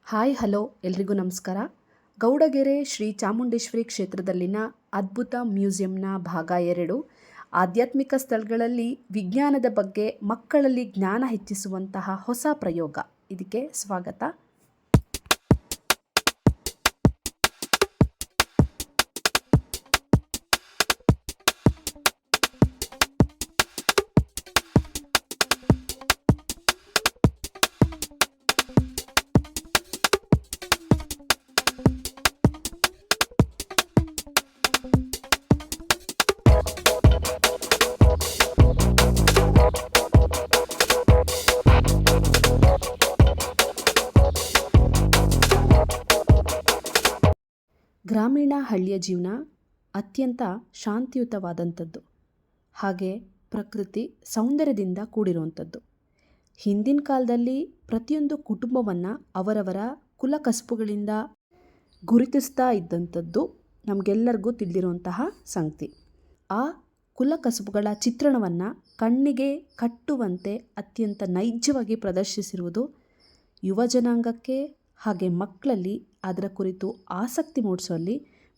Hi hello ಎಲ್ರಿಗೂ ನಮಸ್ಕಾರ. ಗೌಡಗೆರೆ ಶ್ರೀ ಚಾಮುಂಡೇಶ್ವರಿ ಕ್ಷೇತ್ರದಲ್ಲಿನ ಅದ್ಭುತ ಮ್ಯೂಸಿಯಂನ ಭಾಗ 2 ಆಧ್ಯಾತ್ಮಿಕ ಸ್ಥಳಗಳಲ್ಲಿ ವಿಜ್ಞಾನದ ಬಗ್ಗೆ ಮಕ್ಕಳಲ್ಲಿ ಜ್ಞಾನ ಹೆಚ್ಚಿಸುವಂತಹ ಹೊಸ ಪ್ರಯೋಗ. ಇದಕ್ಕೆ ಸ್ವಾಗತ. ಗ್ರಾಮೀಣ ಹಳ್ಳಿಯ ಜೀವನ ಅತ್ಯಂತ ಶಾಂತಿಯುತವಾದಂಥದ್ದು, ಹಾಗೆ ಪ್ರಕೃತಿ ಸೌಂದರ್ಯದಿಂದ ಕೂಡಿರುವಂಥದ್ದು. ಹಿಂದಿನ ಕಾಲದಲ್ಲಿ ಪ್ರತಿಯೊಂದು ಕುಟುಂಬವನ್ನು ಅವರವರ ಕುಲಕಸುಬುಗಳಿಂದ ಗುರುತಿಸ್ತಾ ಇದ್ದಂಥದ್ದು ನಮಗೆಲ್ಲರಿಗೂ ತಿಳಿದಿರುವಂತಹ ಸಂಗತಿ. ಆ ಕುಲಕಸುಬುಗಳ ಚಿತ್ರಣವನ್ನು ಕಣ್ಣಿಗೆ ಕಟ್ಟುವಂತೆ ಅತ್ಯಂತ ನೈಜವಾಗಿ ಪ್ರದರ್ಶಿಸಿರುವುದು ಯುವ ಜನಾಂಗಕ್ಕೆ ಹಾಗೆ ಮಕ್ಕಳಲ್ಲಿ ಅದರ ಕುರಿತು ಆಸಕ್ತಿ ಮೂಡಿಸುವಲ್ಲಿ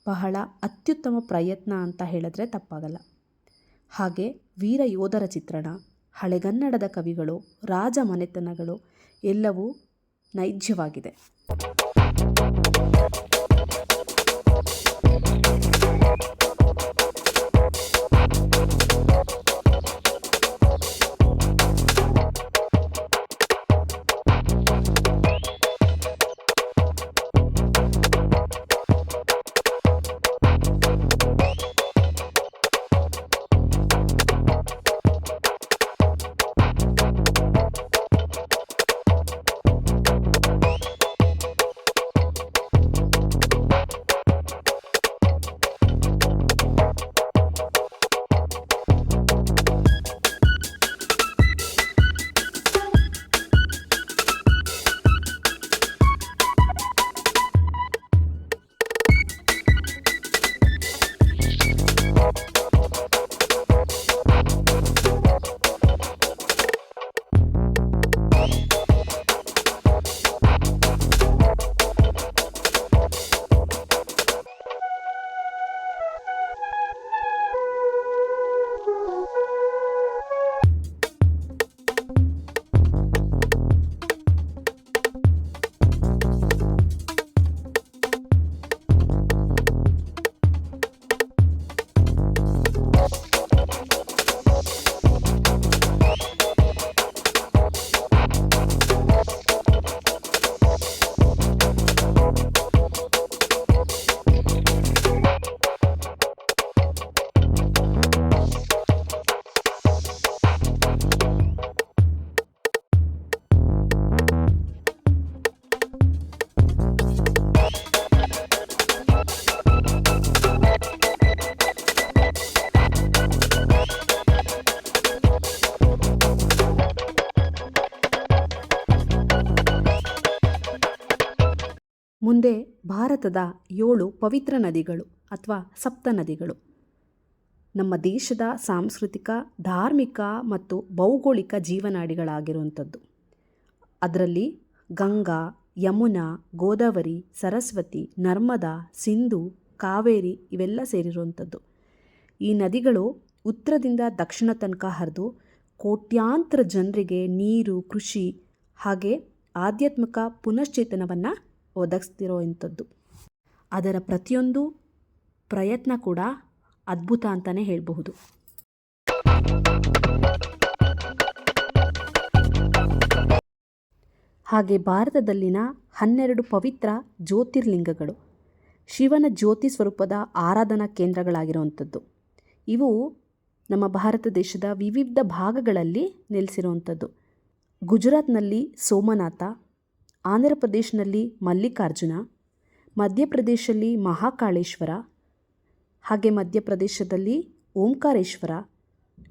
ಬಹಳ ಅತ್ಯುತ್ತಮ ಪ್ರಯತ್ನ ಅಂತ ಹೇಳಿದ್ರೆ ತಪ್ಪಾಗಲ್ಲ. ಹಾಗೆ ವೀರ ಯೋಧರ ಚಿತ್ರಣ, ಹಳೆಗನ್ನಡದ ಕವಿಗಳು, ರಾಜ ಮನೆತನಗಳು ಎಲ್ಲವೂ ನೈಜವಾಗಿದೆ. ಮುಂದೆ ಭಾರತದ 7 ಪವಿತ್ರ ನದಿಗಳು ಅಥವಾ ಸಪ್ತ ನದಿಗಳು ನಮ್ಮ ದೇಶದ ಸಾಂಸ್ಕೃತಿಕ, ಧಾರ್ಮಿಕ ಮತ್ತು ಭೌಗೋಳಿಕ ಜೀವನಾಡಿಗಳಾಗಿರುವಂಥದ್ದು. ಅದರಲ್ಲಿ ಗಂಗಾ, ಯಮುನಾ, ಗೋದಾವರಿ, ಸರಸ್ವತಿ, ನರ್ಮದಾ, ಸಿಂಧು, ಕಾವೇರಿ ಇವೆಲ್ಲ ಸೇರಿರುವಂಥದ್ದು. ಈ ನದಿಗಳು ಉತ್ತರದಿಂದ ದಕ್ಷಿಣ ತನಕ ಹರಿದು ಕೋಟ್ಯಾಂತರ ಜನರಿಗೆ ನೀರು, ಕೃಷಿ ಹಾಗೆ ಆಧ್ಯಾತ್ಮಿಕ ಪುನಶ್ಚೇತನವನ್ನು ಒದಗಿಸ್ತಿರೋವಂಥದ್ದು. ಅದರ ಪ್ರತಿಯೊಂದು ಪ್ರಯತ್ನ ಕೂಡ ಅದ್ಭುತ ಅಂತಲೇ ಹೇಳಬಹುದು. ಹಾಗೆ ಭಾರತದಲ್ಲಿನ 12 ಪವಿತ್ರ ಜ್ಯೋತಿರ್ಲಿಂಗಗಳು ಶಿವನ ಜ್ಯೋತಿ ಸ್ವರೂಪದ ಆರಾಧನಾ ಕೇಂದ್ರಗಳಾಗಿರುವಂಥದ್ದು. ಇವು ನಮ್ಮ ಭಾರತ ದೇಶದ ವಿವಿಧ ಭಾಗಗಳಲ್ಲಿ ನೆಲೆಸಿರುವಂಥದ್ದು. ಗುಜರಾತ್ನಲ್ಲಿ ಸೋಮನಾಥ, ಆಂಧ್ರ ಪ್ರದೇಶದಲ್ಲಿ ಮಲ್ಲಿಕಾರ್ಜುನ, ಮಧ್ಯಪ್ರದೇಶದಲ್ಲಿ ಮಹಾಕಾಳೇಶ್ವರ, ಹಾಗೆ ಮಧ್ಯಪ್ರದೇಶದಲ್ಲಿ ಓಂಕಾರೇಶ್ವರ,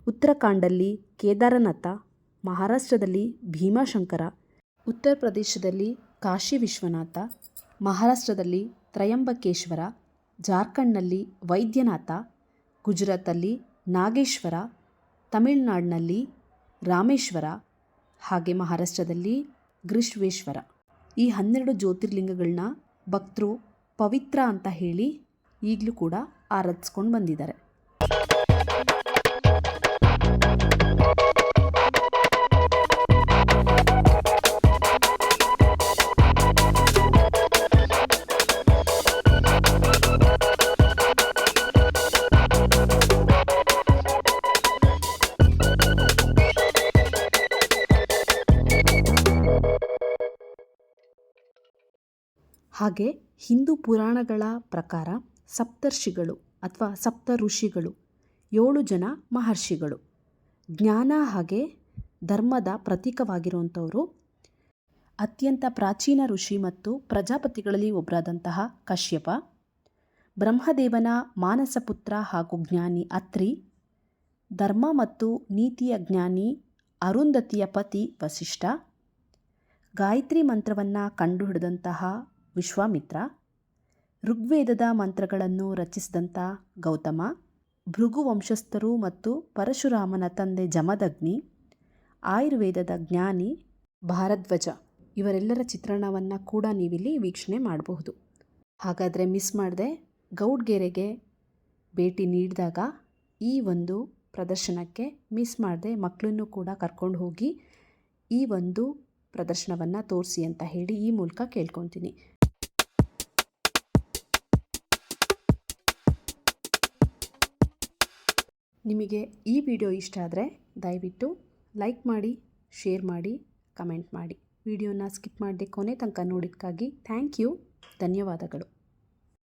ಉತ್ತರಾಖಂಡಲ್ಲಿ ಕೇದಾರನಾಥ, ಮಹಾರಾಷ್ಟ್ರದಲ್ಲಿ ಭೀಮಾಶಂಕರ, ಉತ್ತರ ಪ್ರದೇಶದಲ್ಲಿ ಕಾಶಿ ವಿಶ್ವನಾಥ, ಮಹಾರಾಷ್ಟ್ರದಲ್ಲಿ ತ್ರಯಂಬಕೇಶ್ವರ, ಜಾರ್ಖಂಡ್ನಲ್ಲಿ ವೈದ್ಯನಾಥ, ಗುಜರಾತಲ್ಲಿ ನಾಗೇಶ್ವರ, ತಮಿಳುನಾಡಿನಲ್ಲಿ ರಾಮೇಶ್ವರ, ಹಾಗೆ ಮಹಾರಾಷ್ಟ್ರದಲ್ಲಿ ಗೃಷ್ವೇಶ್ವರ. ಈ 12 ಜ್ಯೋತಿರ್ಲಿಂಗಗಳನ್ನ ಭಕ್ತರು ಪವಿತ್ರ ಅಂತ ಹೇಳಿ ಈಗಲೂ ಕೂಡ ಆರಾಧಿಸ್ಕೊಂಡು ಬಂದಿದ್ದಾರೆ. ಹಾಗೆ ಹಿಂದೂ ಪುರಾಣಗಳ ಪ್ರಕಾರ ಸಪ್ತರ್ಷಿಗಳು ಅಥವಾ ಸಪ್ತ ಋಷಿಗಳು 7 ಜನ ಮಹರ್ಷಿಗಳು ಜ್ಞಾನ ಹಾಗೆ ಧರ್ಮದ ಪ್ರತೀಕವಾಗಿರುವಂಥವರು. ಅತ್ಯಂತ ಪ್ರಾಚೀನ ಋಷಿ ಮತ್ತು ಪ್ರಜಾಪತಿಗಳಲ್ಲಿ ಒಬ್ಬರಾದಂತಹ ಕಶ್ಯಪ, ಬ್ರಹ್ಮದೇವನ ಮಾನಸ ಪುತ್ರ ಹಾಗೂ ಜ್ಞಾನಿ ಅತ್ರಿ, ಧರ್ಮ ಮತ್ತು ನೀತಿಯ ಜ್ಞಾನಿ ಅರುಂಧತಿಯ ಪತಿ ವಸಿಷ್ಠ, ಗಾಯತ್ರಿ ಮಂತ್ರವನ್ನು ಕಂಡುಹಿಡಿದಂತಹ ವಿಶ್ವಾಮಿತ್ರ, ಋಗ್ವೇದದ ಮಂತ್ರಗಳನ್ನು ರಚಿಸಿದಂಥ ಗೌತಮ, ಭೃಗು ವಂಶಸ್ಥರು ಮತ್ತು ಪರಶುರಾಮನ ತಂದೆ ಜಮದಗ್ನಿ, ಆಯುರ್ವೇದದ ಜ್ಞಾನಿ ಭಾರದ್ವಾಜ ಇವರೆಲ್ಲರ ಚಿತ್ರಣವನ್ನು ಕೂಡ ನೀವಿಲ್ಲಿ ವೀಕ್ಷಣೆ ಮಾಡಬಹುದು. ಹಾಗಾದರೆ ಮಿಸ್ ಮಾಡದೆ ಗೌಡ್ಗೆರೆಗೆ ಭೇಟಿ ನೀಡಿದಾಗ ಈ ಒಂದು ಪ್ರದರ್ಶನಕ್ಕೆ ಮಿಸ್ ಮಾಡದೆ ಮಕ್ಕಳನ್ನು ಕೂಡ ಕರ್ಕೊಂಡು ಹೋಗಿ ಈ ಒಂದು ಪ್ರದರ್ಶನವನ್ನು ತೋರಿಸಿ ಅಂತ ಹೇಳಿ ಈ ಮೂಲಕ ಕೇಳ್ಕೊತೀನಿ. ನಿಮಗೆ ಈ ವಿಡಿಯೋ ಇಷ್ಟ ಆದರೆ ದಯವಿಟ್ಟು ಲೈಕ್ ಮಾಡಿ, ಶೇರ್ ಮಾಡಿ, ಕಮೆಂಟ್ ಮಾಡಿ. ವಿಡಿಯೋನ ಸ್ಕಿಪ್ ಮಾಡದೆ ಕೊನೆ ತನಕ ನೋಡಿದ್ದಕ್ಕಾಗಿ ಥ್ಯಾಂಕ್ ಯು, ಧನ್ಯವಾದಗಳು.